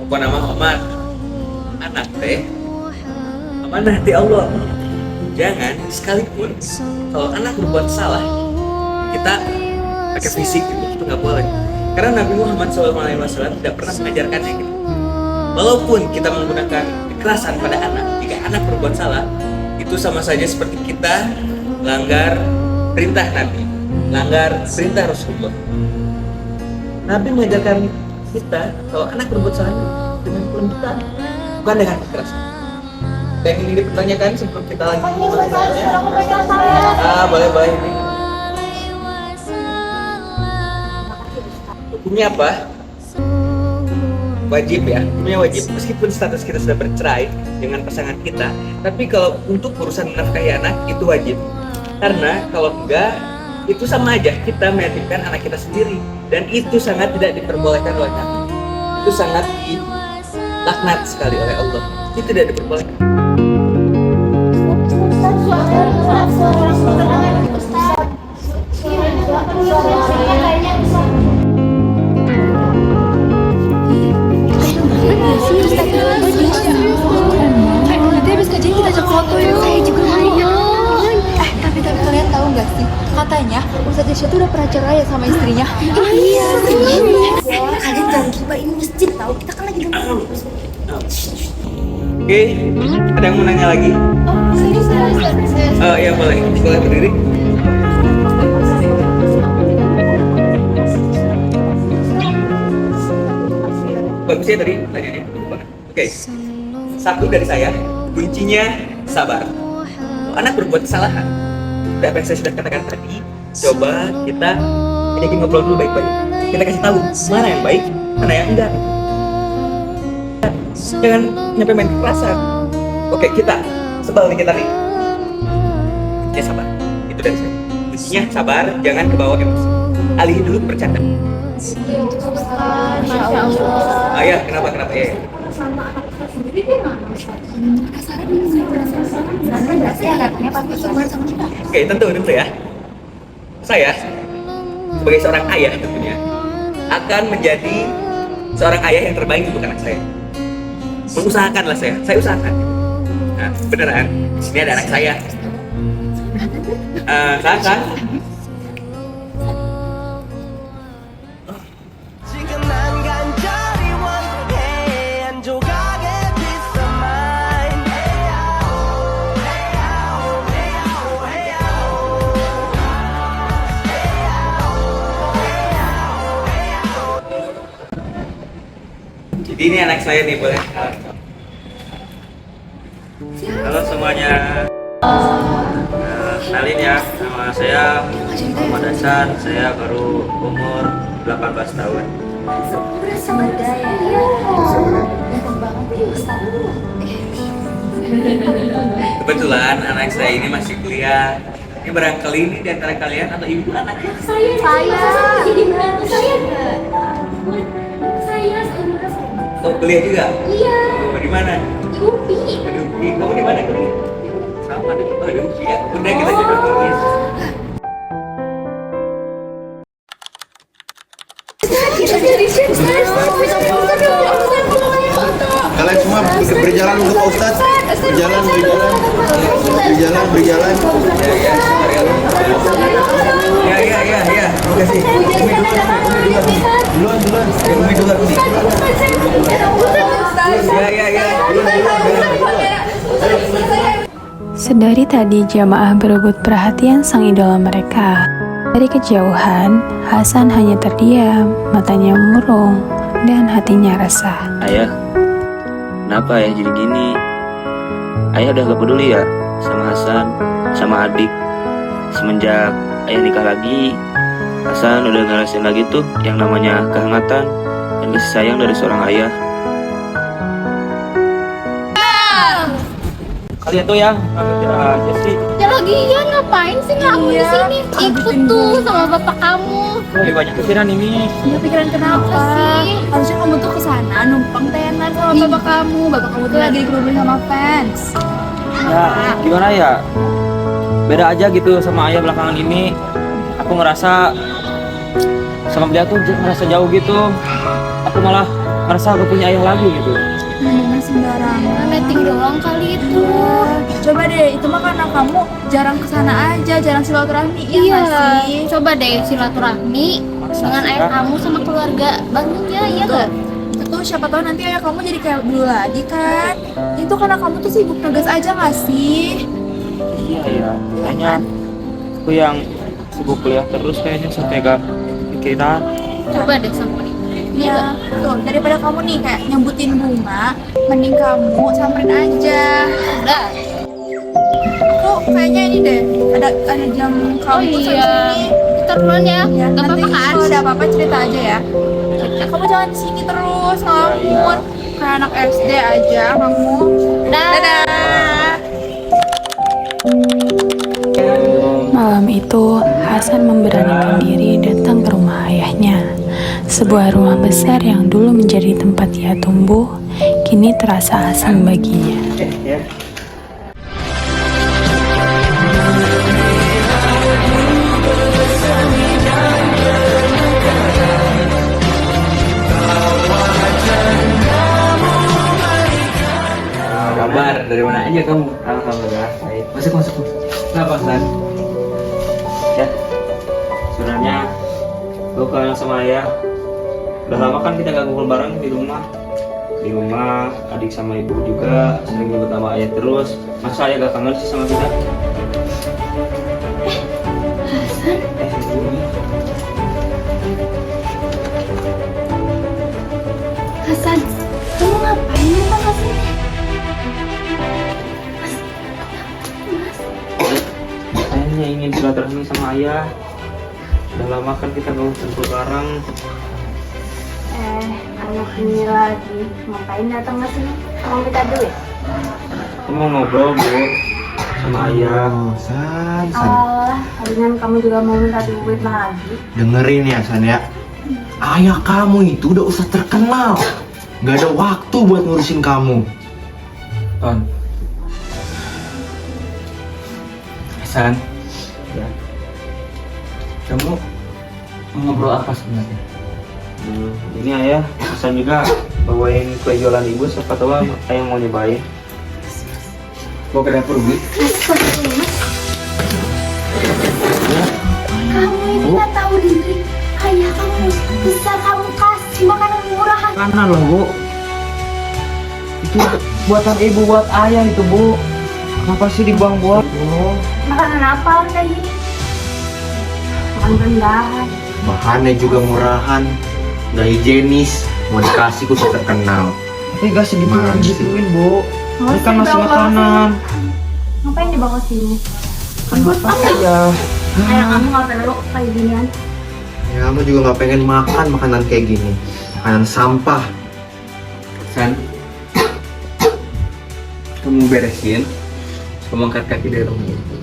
Apa nama aman? Anak teh amanah di Allah. Jangan sekalipun kalau anak berbuat salah kita pakai fisik gitu, itu nggak boleh. Karena Nabi Muhammad SAW tidak pernah mengajarkannya gitu. Walaupun kita menggunakan kekerasan pada anak, jika anak berbuat salah, itu sama saja seperti kita langgar perintah Nabi, langgar perintah Rasulullah. Nabi mengajarkan kita kalau anak berbuat salah dengan kelembutan, bukan dengan kekerasan. Yang ingin dipertanyakan sebelum kita lanjut boleh ini. Hukumnya apa? Wajib ya, hukumnya wajib. Meskipun status kita sudah bercerai dengan pasangan kita, tapi kalau untuk urusan menafkahi anak itu wajib. Karena kalau enggak, itu sama aja kita meyatimkan anak kita sendiri, dan itu sangat tidak diperbolehkan oleh Nabi. Itu sangat dilaknat sekali oleh Allah. Itu tidak diperbolehkan. Nanti habis kajian kita ajak foto yuk. Saya juga mau. Tapi kalian tahu nggak sih? Katanya Ustadz Isya tuh udah pernah cerai ya sama istrinya. Iya. Kalian jangan gibah, ini masjid tahu. Kita kan lagi dengerin. Oke, ada yang mau nanya lagi? Ya boleh berdiri. Bagus ya tadi tanyanya. Oke, satu dari saya, kuncinya sabar. Kalau anak berbuat kesalahan, udah apa yang saya sudah katakan tadi, coba kita ajakin ngobrol dulu baik-baik. Kita kasih tahu mana yang baik, mana yang enggak. Jangan nyampe main kekerasan. Oke, kita sebal nih kita nih. Kuncinya sabar. Itu dari saya. Kuncinya sabar, jangan kebawa emosi. Alihin dulu ke bercanda. Ayah, kenapa ya? Oke, tentu ya. Saya sebagai seorang ayah tentunya akan menjadi seorang ayah yang terbaik untuk anak saya. Mengusahakanlah saya usahakan. Nah, beneran. Sini ada anak saya. Kakak. Jadi ini anak saya nih, boleh? Halo semuanya. Kenalin ya, nama saya Muhammad Hasan. Saya baru umur 18 tahun. Kebetulan anak saya ini masih kuliah. Ini barangkali ini di antara kalian atau ibu anaknya? Saya. Oh, kuliah juga? Iya. Oh, di mana? Di UPI. Di UPI. Kamu di mana kuliah? Sama di UPI ya. Udah kita jodoh kuliah. Kalian semua berjalan untuk Pak Ustadz. Berjalan. Ya. Terima kasih. Duluan. Umi duluan. Ya. Sedari tadi jamaah berebut perhatian sang idola mereka. Dari kejauhan, Hasan hanya terdiam, matanya murung, dan hatinya resah. Ayah, kenapa ya jadi gini? Ayah udah gak peduli ya sama Hasan, sama adik. Semenjak ayah nikah lagi, Hasan udah ngerasain lagi tuh yang namanya kehangatan dan kasih sayang dari seorang ayah. Kalian tuh ya, ngambil aja sih. Ya lagian ngapain sih ngaku di sini? Ikut tuh sama bapak kamu. Lebih banyak pikiran ini. Ya pikiran kenapa sih? Harusnya kamu tuh kesana numpang tenar sama bapak kamu. Bapak kamu tuh lagi dikerumunin sama fans. Ya, gimana ya? Beda aja gitu sama ayah belakangan ini. Aku ngerasa sama beliau tuh ngerasa jauh gitu. Aku malah merasa gak punya ayah lagi gitu. Jangan sembarangan. Netting doang kali itu. Coba deh, itu mah karena kamu jarang kesana aja, jarang silaturahmi, iya nggak sih? Coba deh silaturahmi dengan sih, ayah Kak? kamu sama keluarga barunya, iya gak? Itu siapa tahu nanti ayah kamu jadi kayak dulu lagi kan? Itu karena kamu tuh sibuk tugas aja nggak sih? Iya, kayaknya aku yang sibuk kuliah terus kayaknya sampai gak pikiran. Coba deh samperin. Iya, tuh daripada kamu nih kayak nyambutin bunga, mending kamu samperin aja. Udah. Aku kayaknya ini deh, ada jam Oh kampus iya. habis ini. Kita duluan ya. Ya, Gak nanti apa-apa kan? kalau ada apa-apa cerita aja ya. Kamu jangan di sini terus ngelamun. Kayak anak SD aja kamu. Dadah. Malam itu, Hasan memberanikan diri datang ke rumah ayahnya. Sebuah rumah besar yang dulu menjadi tempat ia tumbuh, kini terasa asing baginya. Kabar dari mana aja kamu? Alhamdulillah baik. Masuk. Kenapa San? Ya, sebenarnya gue kangen sama ayah. Udah lama kan kita gak ngumpul bareng di rumah. Di rumah adik sama ibu juga sering nyebut nama ayah terus. Masa ayah gak kangen sih sama kita? Hasan, Ibu. Hasan, kamu ngapain datang ke sini? Ayahnya ingin silaturahmi sama ayah. Udah lama kan kita gak ngumpul bareng. Anak ini lagi ngapain datang ke sini? Mau minta duit? Aku mau ngobrol bu sama ayah. Oh, San. Dengan kamu juga mau minta duit lagi? Dengerin ya, San ya. Ayah kamu itu udah usah terkenal. Gak ada waktu buat ngurusin kamu. Ton. San. Ya. Kamu mau ngobrol apa sebenarnya? Ini ayah pesan juga bawain kue jualan ibu, siapa tahu ayah mau nyobain. Mau ke dapur Bu? Kamu ini nggak tahu diri. Ayah kamu bisa kamu kasih makanan murahan. Kanan loh Bu. Itu buatan ibu buat ayah itu Bu. Kenapa sih dibuang-buang? Bu? Makanan apa kayak gini? Makan rendahan. Bahannya juga murahan. Gak higienis. Mau dikasih kudu terkenal. Tapi gak segitu Gimana sih? gituin Bu. Ini kan Masih masih bawa makanan. Ngapain dibawa sini? Kan buat ya. Ayah kamu nggak perlu kayak ginian. Ya, kamu juga gak pengen makan makanan kayak gini. Makanan sampah. San. Kamu beresin. Kamu angkat kaki dari rumah itu.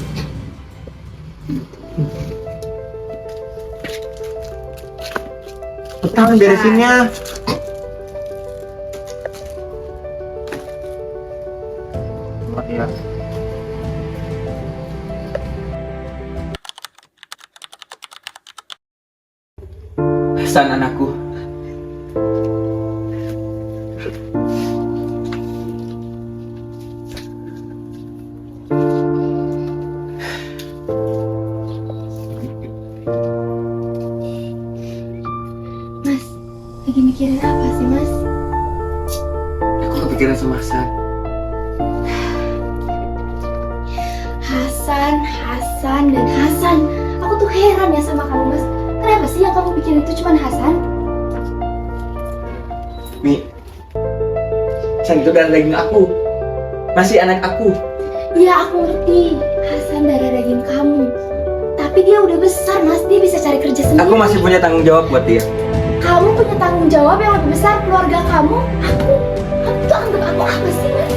Cepetan beresinnya. Ya. San anakku. Mas, lagi mikirin apa sih Mas? Aku kepikiran sama San. Hasan dan Hasan. Aku tuh heran ya sama kamu Mas. Kenapa sih yang kamu pikirin itu cuma Hasan? Mi. San itu darah daging aku. Masih anak aku. Ya aku ngerti. Hasan darah daging kamu. Tapi dia udah besar Mas. Dia bisa cari kerja sendiri. Aku masih punya tanggung jawab buat dia. Kamu punya tanggung jawab yang lebih besar keluarga kamu. Kamu tuh anggap aku apa sih Mas?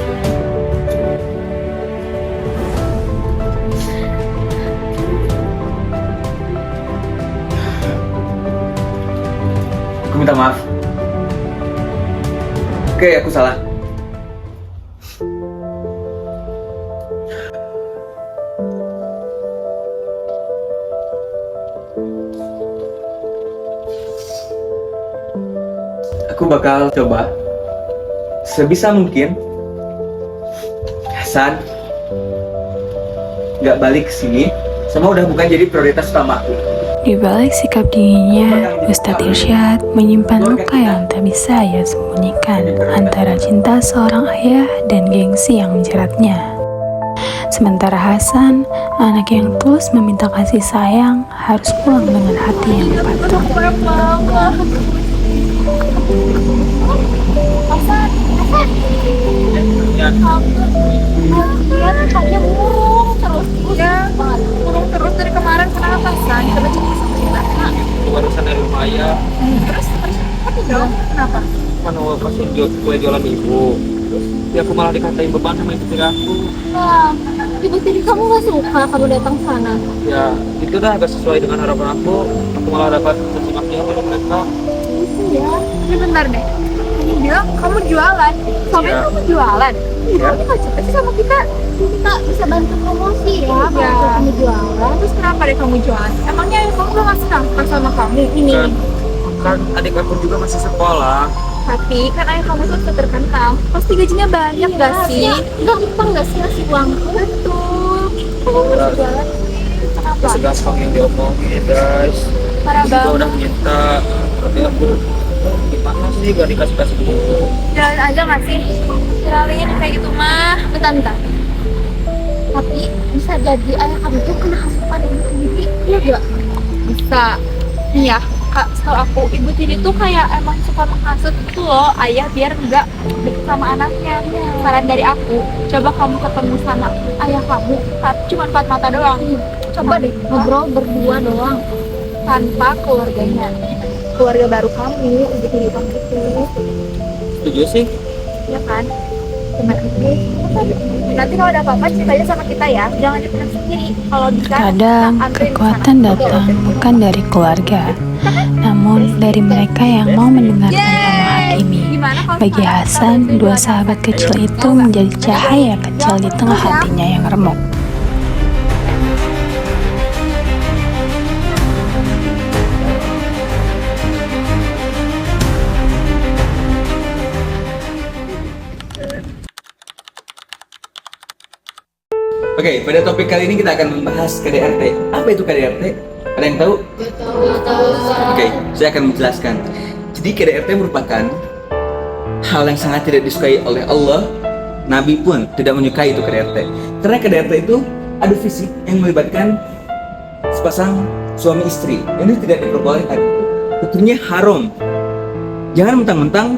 Aku minta maaf. Oke, aku salah. aku bakal coba sebisa mungkin Hasan nggak balik ke sini, semua udah bukan jadi prioritas utama aku. Di balik sikap dinginnya, Ustadz Irsyad menyimpan luka yang tak bisa ia sembunyikan antara cinta seorang ayah dan gengsi yang menjeratnya. Sementara Hasan, anak yang tulus meminta kasih sayang, harus pulang dengan hati yang patuh. Dia katanya murung terus. Ya, kurung terus dari kemarin. Kenapa, San? Coba cerita sama kita. Barusan dari rumah ayah, Terus tapi dong, kenapa? kan pas gue jualan ibu. Terus ya aku malah dikatain beban sama ibu tiri aku. Wah, ibu tiri kamu gak suka kamu datang sana? Ya itu dah agak sesuai dengan harapan aku. Aku malah dapat caci maki dari mereka. Iya. Ini bentar deh. Ini bilang kamu jualan. Sampai Iya. kamu jualan. Iya. Kamu gak cerita sih sama kita. Kita bisa bantu promosi ya Iya. kalau kamu jualan. Terus kenapa deh kamu jualan? Emangnya ayah kamu gak ngasih nafkah sama kamu? Ini. Kan adik aku juga masih sekolah. Tapi kan ayah kamu tuh terkenal. Pasti gajinya banyak gak sih? Gampang gak sih ngasih uang? Betul. Kamu masih jualan. Kenapa? Segampang yang diomongin guys. Parah Aku juga banget. udah minta, tapi aku gimana sih gak dikasih gitu. Jalan aja gak sih? Viralin kayak gitu mah. Bentar. Tapi bisa jadi ayah kamu tuh kena hasutan ibu tiri. Iya gak? Bisa. Nih ya, Kak, setahu aku ibu tiri tuh kayak emang suka menghasut gitu loh ayah biar nggak deket sama anaknya. Saran dari aku, coba kamu ketemu sama ayah kamu cuma 4 mata doang. Coba deh Ngobrol berdua doang. tanpa keluarganya, keluarga baru kamu, ibu tiri kamu itu, Setuju sih? ya kan? Cuman nanti kalau ada apa-apa cerita aja sama kita ya, jangan dipendam sendiri. Kalau bisa Kadang kita anterin ke kekuatan sana. datang bukan dari keluarga, namun dari mereka yang mau mendengarkan dan menghakimi. Gimana kalau Bagi sekarang kita Hasan, bantuin dua jualan? sahabat kecil Ayo, itu mau nggak? menjadi cahaya kecil di tengah hatinya yang remuk. Oke, pada topik kali ini kita akan membahas KDRT. Apa itu KDRT? Ada yang tahu? Oke, saya akan menjelaskan. Jadi KDRT merupakan hal yang sangat tidak disukai oleh Allah. Nabi pun tidak menyukai itu KDRT. Karena KDRT itu adu fisik yang melibatkan sepasang suami istri. Ini tidak diperbolehkan. Hukumnya haram. Jangan mentang-mentang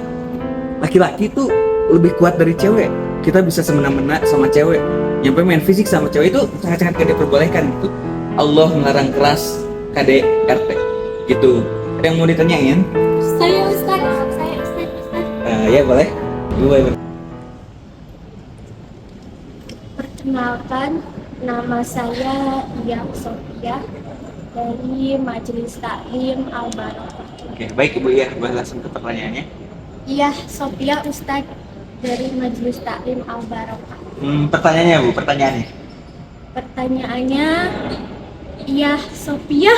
laki-laki itu lebih kuat dari cewek. Kita bisa semena-mena sama cewek. Nyampe main fisik sama cewek itu sangat-sangat tidak diperbolehkan. Itu Allah melarang keras KDRT. Gitu. Ada yang mau ditanyain? Saya Ustaz. Ya boleh. Boleh. Perkenalkan, nama saya Iya Sofia dari Majelis Taklim Al-Barakah. Oke, baik Ibu ya, boleh langsung ke pertanyaannya. Iya Sofia Ustaz dari Majelis Taklim Al-Barakah. Pertanyaannya Bu, pertanyaannya. Pertanyaannya, Iya Sofia.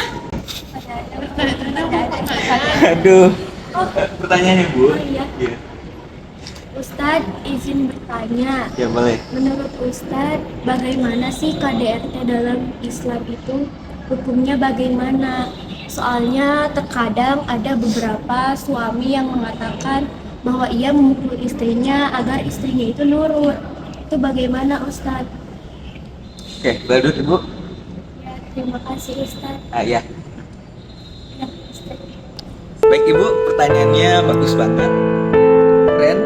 Aduh. Pertanyaannya Bu. Oh iya. Iya. Ustaz izin bertanya. Ya boleh. Menurut Ustadz, bagaimana sih KDRT dalam Islam itu? Hukumnya bagaimana? Soalnya terkadang ada beberapa suami yang mengatakan bahwa ia memukul istrinya agar istrinya itu nurut. Itu bagaimana Ustadz? Oke, boleh duduk Ibu. Ya, terima kasih Ustadz. Ya. Ya, Ustadz. Baik Ibu, pertanyaannya bagus banget. Keren.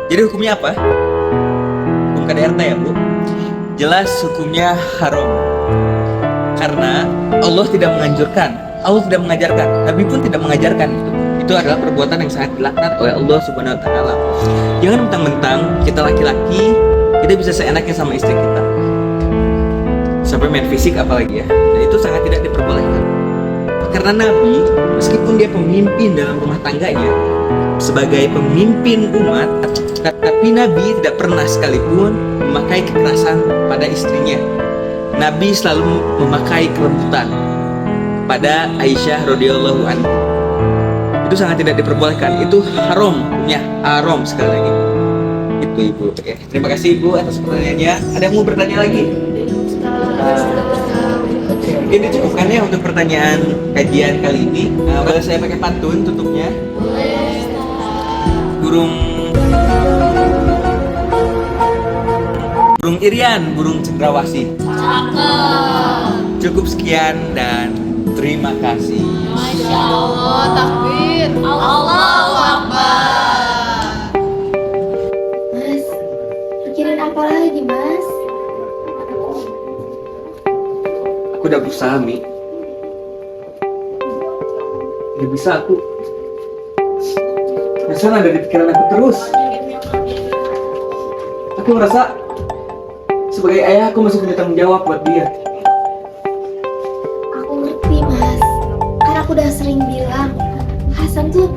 Jadi hukumnya apa? Hukum KDRT ya Bu? Jelas hukumnya haram. Karena Allah tidak menganjurkan, Allah tidak mengajarkan, Nabi pun tidak mengajarkan itu. Itu adalah perbuatan yang sangat dilaknat oleh Allah Subhanahu wa taala. Jangan mentang-mentang kita laki-laki, kita bisa seenaknya sama istri kita. Sampai main fisik apalagi ya. Dan itu sangat tidak diperbolehkan. Karena Nabi, meskipun dia pemimpin dalam rumah tangganya, sebagai pemimpin umat, tapi Nabi tidak pernah sekalipun memakai kekerasan pada istrinya. Nabi selalu memakai kelembutan pada Aisyah radhiyallahu anha. itu sangat tidak diperbolehkan. Itu haram, ya haram sekali lagi. Itu Ibu. Oke. Terima kasih Ibu atas pertanyaannya. Ada yang mau bertanya lagi? Mungkin dicukupkan ya untuk pertanyaan kajian kali ini. Boleh saya pakai pantun tutupnya? Burung Irian, burung cendrawasih. Cukup sekian dan terima kasih. Masya Allah, takbir. Allahu Akbar. Mas, pikirin apa lagi, Mas? Aku udah berusaha, Mi. Gak bisa aku. Perasaan ada di pikiran aku terus. Aku merasa sebagai ayah aku masih punya tanggung jawab buat dia. Aku ngerti, Mas. Karena aku udah sering bilang, Hasan tuh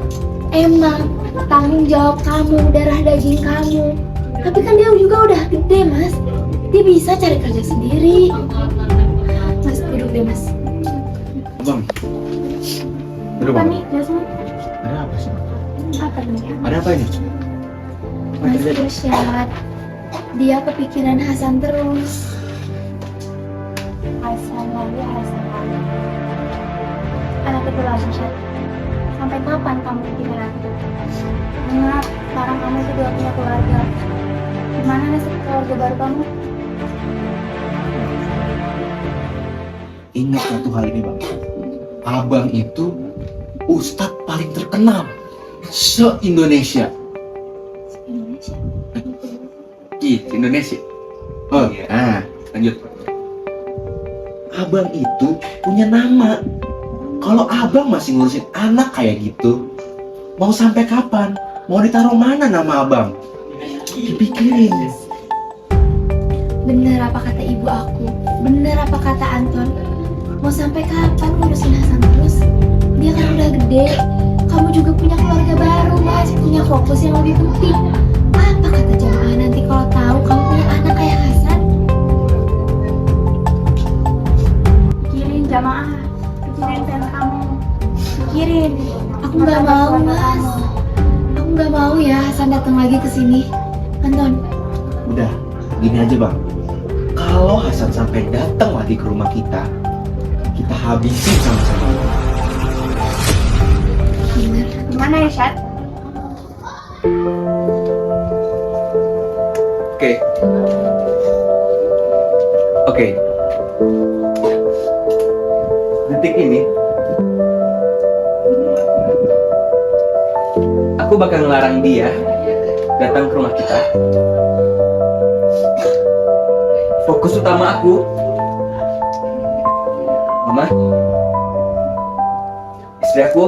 emang tanggung jawab kamu, darah daging kamu. Tapi kan dia juga udah gede, Mas. Dia bisa cari kerja sendiri. Mas, duduk deh, Mas. Abang. Duduk, Apa Bang. nih, Jasmine? Ada apa sih? Apa nih? Ada apa ini? Mas Irsyad, dia kepikiran Hasan terus. Hasan lagi, Hasan lagi. Anak itu lagi, Syad. Sampai kapan kamu pikiran itu? Ingat, sekarang kamu sudah punya keluarga. Gimana nasib keluarga baru kamu? Ingat satu hal ini, Bang. Abang itu ustadz paling terkenal se-Indonesia. Indonesia. Indonesia. Oh, lanjut. Abang itu punya nama. Kalau abang masih ngurusin anak kayak gitu, mau sampai kapan? Mau ditaruh mana nama abang? Dipikirin. Bener apa kata ibu aku? Bener apa kata Anton? Mau sampai kapan ngurusin Hasan terus? Dia kan udah gede. Kamu juga punya keluarga baru, Mas. Punya fokus yang lebih penting. Apa kata jamaah nanti kalau tahu kamu punya anak kayak Hasan? Pikirin jamaah. Pikirin fans kamu. Pikirin. Aku nggak mau, Mas. Aku nggak mau ya Hasan datang lagi ke sini. Anton. Udah, gini aja, Bang. Kalau Hasan sampai datang lagi ke rumah kita habisin sama-sama. Bener. Gimana ya, Syad? Oke. Detik ini aku bakal ngelarang dia datang ke rumah kita. Fokus utama aku, Mama, istri aku.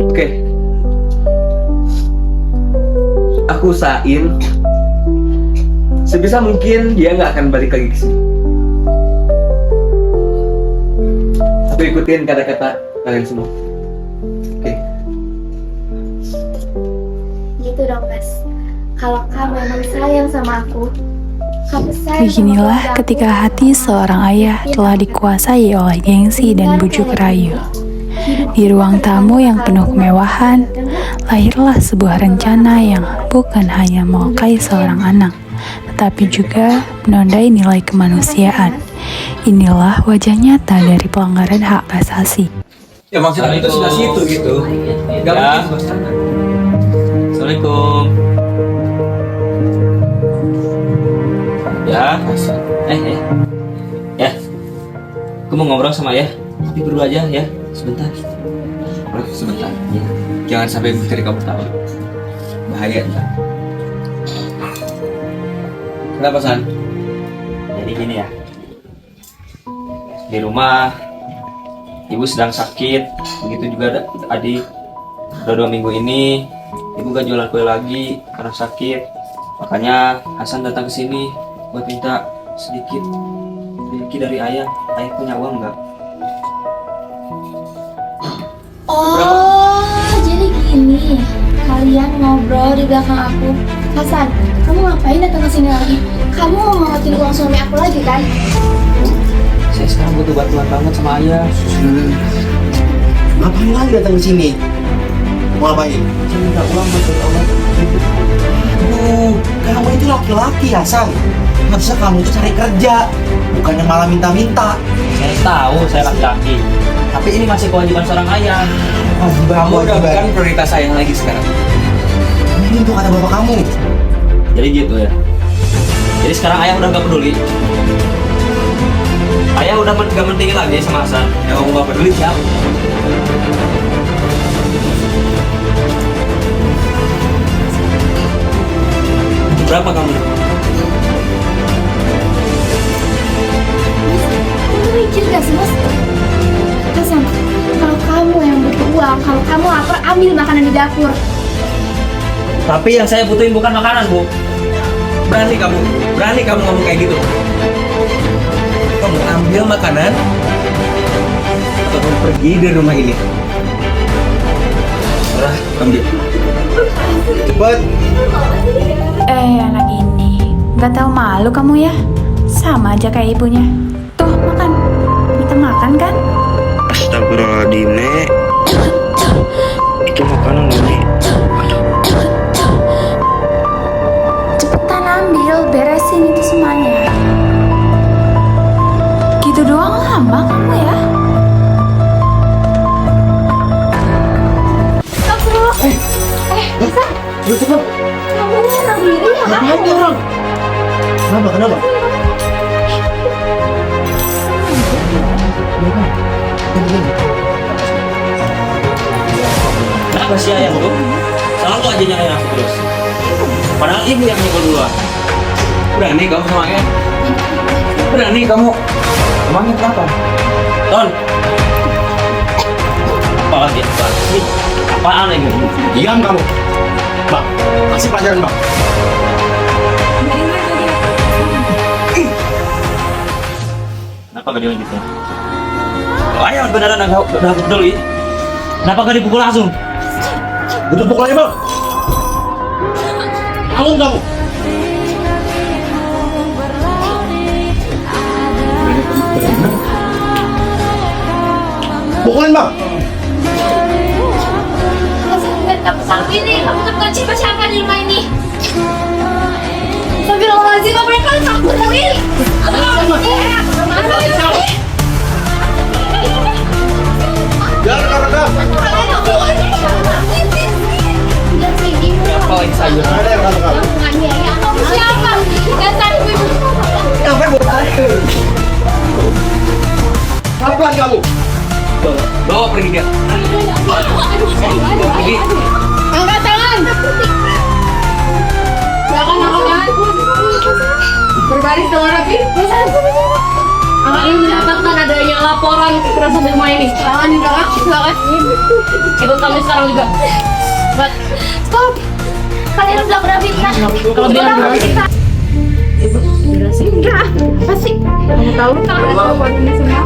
Oke. Aku usahain sebisa mungkin dia nggak akan balik lagi ke sini. Aku ikutin kata-kata kalian semua. Oke. Gitu dong, Mas. Kalau kamu memang sayang sama aku, kamu sayang Beginilah sama ketika keluarga hati aku. seorang ayah telah dikuasai oleh gengsi dan bujuk rayu. Di ruang tamu yang penuh kemewahan, lahirlah sebuah rencana yang bukan hanya melukai seorang anak, tetapi juga menodai nilai kemanusiaan. Inilah wajah nyata dari pelanggaran hak asasi. Ya maksudnya itu sudah situ gitu. Gak Ya. mungkin bos. Assalamualaikum. Ya. Ya. Aku mau ngobrol sama ayah. Tapi berdua aja ya, sebentar. Bro, sebentar. Ya. Jangan sampai istri kamu tahu. Bahaya ntar. Kenapa San? Jadi gini ya. Di rumah ibu sedang sakit, begitu juga adik. Udah 2 minggu ini ibu gak jualan kue lagi karena sakit. Makanya Hasan datang ke sini buat minta sedikit rezeki dari ayah. Ayah punya uang nggak? Oh, jadi gini. Kalian ngobrol di belakang aku. Hasan, kamu ngapain datang ke sini lagi? Kamu mau ngotin uang suami aku lagi kan? Saya Saya sekarang butuh bantuan banget sama ayah. Ngapain lagi datang ke sini? Mau ngapain? Saya minta uang buat beli obat. Aduh, kamu itu laki-laki Hasan. Harusnya kamu itu cari kerja, bukannya malah minta-minta. Saya tahu saya laki-laki, tapi ini masih kewajiban seorang ayah. Kamu udah bukan prioritas saya lagi sekarang. Ini untuk kata bapak kamu. Jadi gitu ya. Jadi sekarang ayah udah gak peduli. Ayah udah gak pentingin lagi sama Hasan. Yang kamu gak peduli siapa? Berapa kamu? Kamu mikir gak sih mas? Hasan, kalau kamu yang butuh uang, kalau kamu lapar, ambil makanan di dapur. Tapi yang saya butuhin bukan makanan, Bu. Berani kamu ngomong kayak gitu. Kamu ambil makanan atau kamu pergi dari rumah ini. Udah, ambil. Cepet. Anak ini, gak tahu malu kamu ya? Sama aja kayak ibunya. Tuh, makan. Minta makan kan? Astagfirullahaladzim, Nek. Itu makanan loh, Nek. Cepetan ambil, beresin itu semuanya. Gitu doang lama kamu ya? Yuk cepet. Kamu nyerang diri ya? Ngapain nih orang? Kenapa? Kenapa sih ayah tuh? Selalu aja nyalain aku terus. Padahal ibu yang nyebel duluan. Berani kamu sama ayah? Berani kamu? Emangnya kenapa? Ton. Apa lagi? Apaan lagi? Diam kamu. Bang, kasih pelajaran bang. Kenapa gak dilanjutin? Kalau ayah beneran udah peduli, kenapa gak dipukul langsung? Butuh pukul aja bang. Bangun kamu. Pukulin bang. Kamu sampai ini, kamu tuh bukan siapa-siapa di rumah ini. Astagfirullahaladzim, kamu mereka takut sama ini. Jangan rekam. Apa lagi sayur? Ada yang rekam. Kamu siapa? Dasar ibu. Ngapain buat saya? Pelan kamu. Bawa pergi dia. Pergi. Angkat tangan. Silakan angkat. Berbaris dengan rapi. Ini mendapatkan adanya laporan kekerasan di rumah ini. Silakan di belakang. Silakan. Ikut kami sekarang juga. Stop. Kalian bilang berapa? Kalau bilang berapa? Ibu, jelasin. Enggak. Pasti. Kamu tahu kan? Ini semua.